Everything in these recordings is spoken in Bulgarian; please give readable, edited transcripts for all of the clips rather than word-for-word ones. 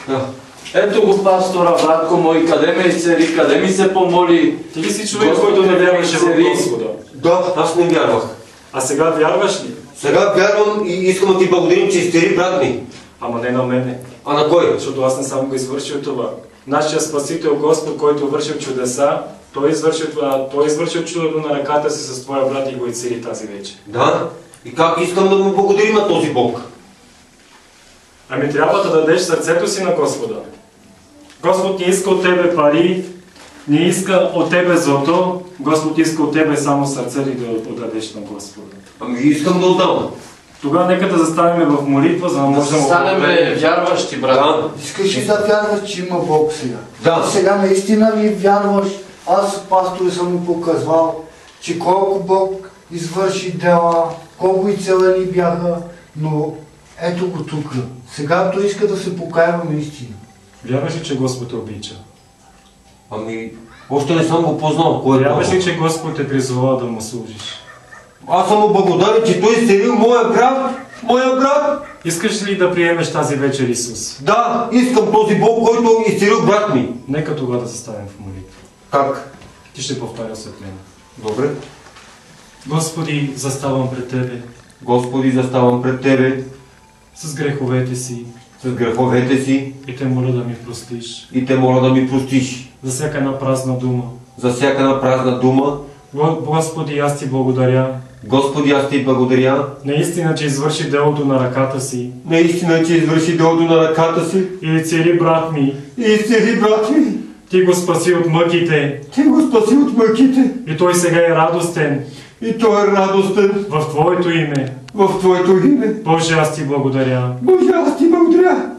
Да. Ето го пастора, братко мой, къде ме изцели, къде ми се помоли. Ти ли си човек, който не вярваше в Господа? Да, аз не вярвах. А сега вярваш ли? Сега вярвам и искам да ти благодарим, че изцели брат ми. Ама не на мене. А на кой? Защото аз не съм го извършил това. Нашия Спасител Господ, който вършил чудеса, той извършил чудото на ръката си с твоя брат и го изцели тази вечер. Да. И как искам да му благодарим на този Бог? Ами трябва да дадеш сърцето си на Господа. Господ не иска от тебе пари, не иска от тебе злато, Господ иска от тебе само сърцето и да отдадеш на Господа. Ами искам да отдам. Тогава нека да застанем в молитва, за да може да му станем вярващи, брат. Да. Искаш ли да вярваш, че има Бог сега? Да. Сега наистина ли вярваш? Аз, пастор, съм му показвал, че колко Бог извърши дела, колко и целени бяха, но ето го тук. Сега той иска да се покаява наистина. Вярваш ли, че Господ те обича? Ами, още не съм го познал. Кой е Вярваш това? ли, че Господ те призова да му служиш? Аз съм му благодарен, че той изцелил моя брат. Моя брат! Искаш ли да приемеш тази вечер Исус? Да, искам този Бог, който изцелил брат ми. Нека тогава да застанем в молитва. Как? Ти ще повтаря след мен. Добре. Господи, заставам пред Тебе Господи, заставам пред Тебе с греховете си с греховете си и Те моля да ми простиш и Те моля да ми простиш за всяка една празна дума. за всяка една празна дума. Господи, аз Ти благодаря. Господи, аз Ти благодаря. Наистина, че извърши делото на ръката си Наистина, че извърши делото на ръката си и цели брат ми. и изцели брат ми. Ти го спаси от мъките Ти го спаси от мъките и той сега е радостен и той е радостен в Твоето име. в Твоето име. Боже, аз Ти благодаря. Боже, аз Ти благодаря.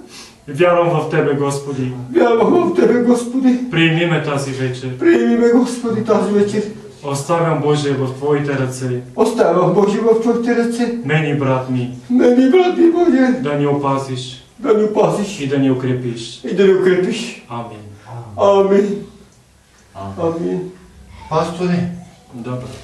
Вярвам в Тебе, Господи. Вярвам в Тебе, Господи. Приеми ме тази вечер. Приеми ме, Господи, тази вечер. Оставям, Боже, в Твоите ръце. Оставям, Боже, в Твоите ръце. Мен и брат ми. Мене, брат ми, Боже, Да ни опазиш да ни опазиш и да ни укрепиш. и да ни укрепиш. Амин. Амин. Амин. Пасторе, Да, брат.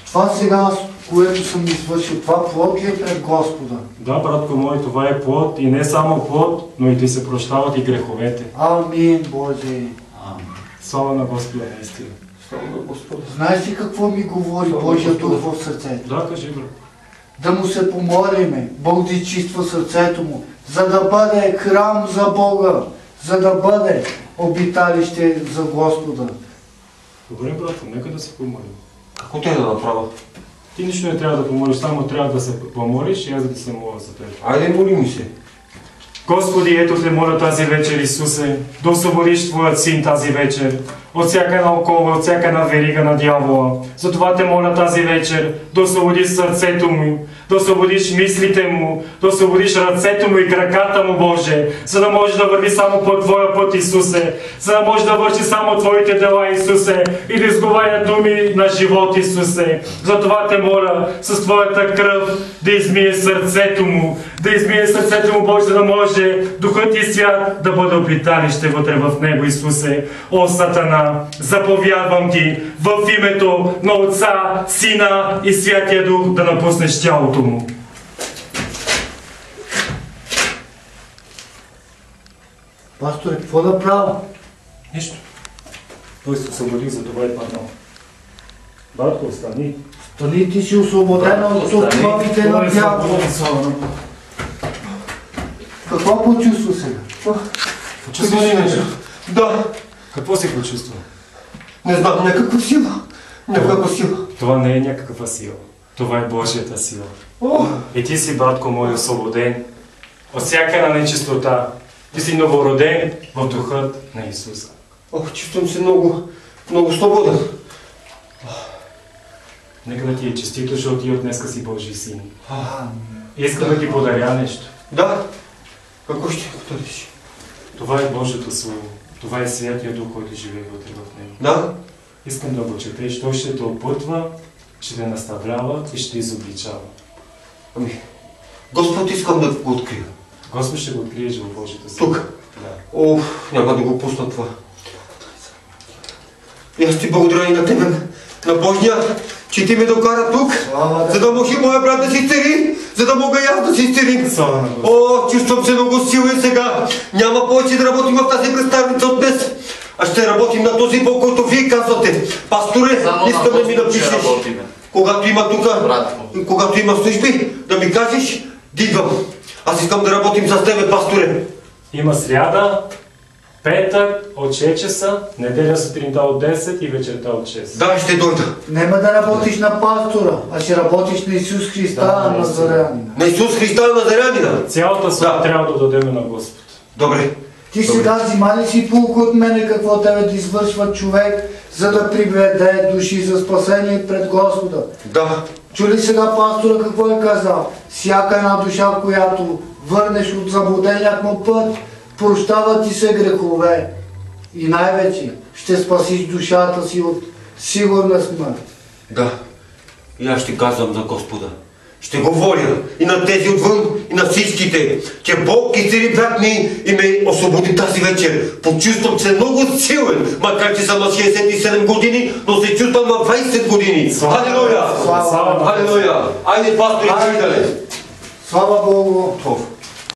това сега, което съм извършил, това плод ли е пред Господа? Да, братко мой, това е плод и не само плод, но и ти се прощават и греховете. Амин, Боже. Слава на Господа, наистина. Слава на Господа. Знаеш ли какво ми говори Божия Дух в сърцето? Да, кажи, брат. Да му се помолиме, Бог да изчиства сърцето му, за да бъде храм за Бога, за да бъде обиталище за Господа. Добре, братко, нека да се помолим. Какво трябва да направя? Ти нищо не трябва да помолиш, само трябва да се помолиш и аз да ти се моля за теб. Айде, молим се. Господи, ето те моля тази вечер, Исусе, да освободиш Твоят Син тази вечер от всяка една окова, от всяка една верига на дявола. Затова те моля тази вечер да освободиш сърцето му, да освободиш мислите му, да освободиш ръцето му и краката му, Боже, за да може да върви само по Твоя път, Исусе, за да може да върши само Твоите дела, Исусе, и да изговаря думи на живот, Исусе. Затова те моля с Твоята кръв да измие сърцето му, Боже, за да може Духът и свят да бъде обиталище вътре в него, Исусе. О, Сатана, заповядвам ти в името на Отца, Сина и Святия Дух да напуснеш тялото му. Пасторе, какво да правя? Нищо. Той се освободи, за това е паднал. Братко, остани. Стани, ти си освободена от оковите на дявола. Какво почувства сега? Почувства ли нещо? Да. Какво си почувства? Не знам, някаква сила. Някаква сила. Това не е някаква сила. Това е Божията сила. О, И ти си, братко мой, освободен от всяка една нечистота. Ти си новороден в Духът на Исуса. чувствам се много, много свободен. Нека да ти е честито, защото ти от днеска си Божий син. Искам да ти подаря нещо. Да. Какво ще подариш? Това е Божието Слово. Това е Святия Дух, който живее вътре в него. Да. Искам да го четеш. Той ще те опътва, ще те наставлява и ще те изобличава. Ами, Господ, искам да го открия. Господ ще го откриеш в Божието Слово. Тук? Да. Няма да го пусна това. И аз ти благодаря и на тебе, на Божия, че ти ме докара тук, за да може моя брат да си цари, за да мога и аз да се изцелим. Слава на Господа. О, чувствам се много силен сега. Няма повече да работим в тази представница от днес. А ще работим на този Бог, който вие казвате. Пасторе, Само искам да ми ще напишеш. работиме. Когато има тук, Братко. когато има служби, да ми кажеш, идвам. Аз искам да работим с тебе, пасторе. Има сряда, петък от 6 часа, неделя сутринта от 10 и вечерта от 6. Да, ще дойда. Нема да работиш на пастора, а ще работиш на Исус Христа Да, на Назарянина. На Исус Христа на Назарянина. Цялата слава Да. трябва да дадем на Господ. Добре. Ти сега взима ли си пулка от мене какво тебе да извършва човек, за да приведе души за спасение пред Господа? Да. Чули сега пастора какво е казал? Всяка една душа, която върнеш от заблуденият му път, прощава ти се грехове. И най-вече ще спасиш душата си от сигурна смърт. Да. И аз ще казвам за Господа. Ще говоря и на тези отвън, и на всичките, че Бог изцели брат ми и ме освободи тази вечер. Почувствам се много силен, макар че съм на 67 години, но се чувствам на 20 години. Халелуя! Слава! Халелуя! Айде, пастори, Айде. чуйдале! Слава Богу! Това.